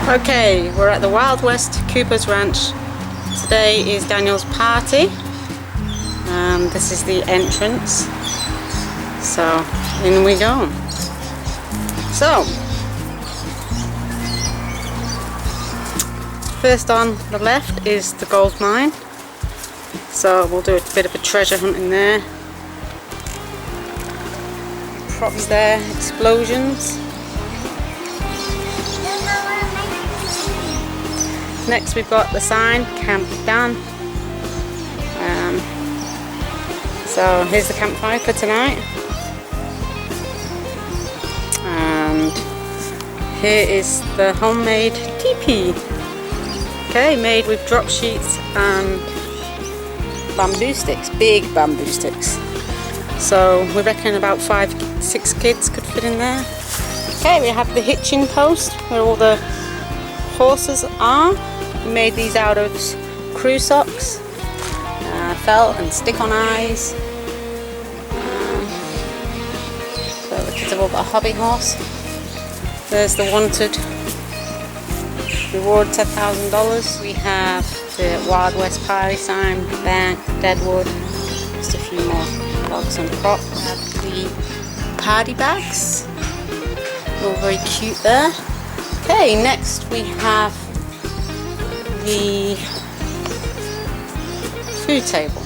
Okay, we're at the Wild West Cooper's Ranch. Today is Daniel's party. This is the entrance. So, in we go. So, first on the left is the gold mine. So we'll do a bit of a treasure hunt in there. Props there, explosions. Next we've got the sign, Camp Dan. So here's the campfire for tonight. And here is the homemade teepee. Okay, made with drop sheets and bamboo sticks, big bamboo sticks. So we reckon about 5-6 kids could fit in there. Okay, we have the hitching post where all the horses are. We made these out of crew socks, felt and stick-on eyes. So the kids have all got a hobby horse. There's the wanted reward, $10,000. We have the Wild West party sign, bank, deadwood, just a few more logs and props. We have the party bags, all very cute there. Okay, next we have the food table.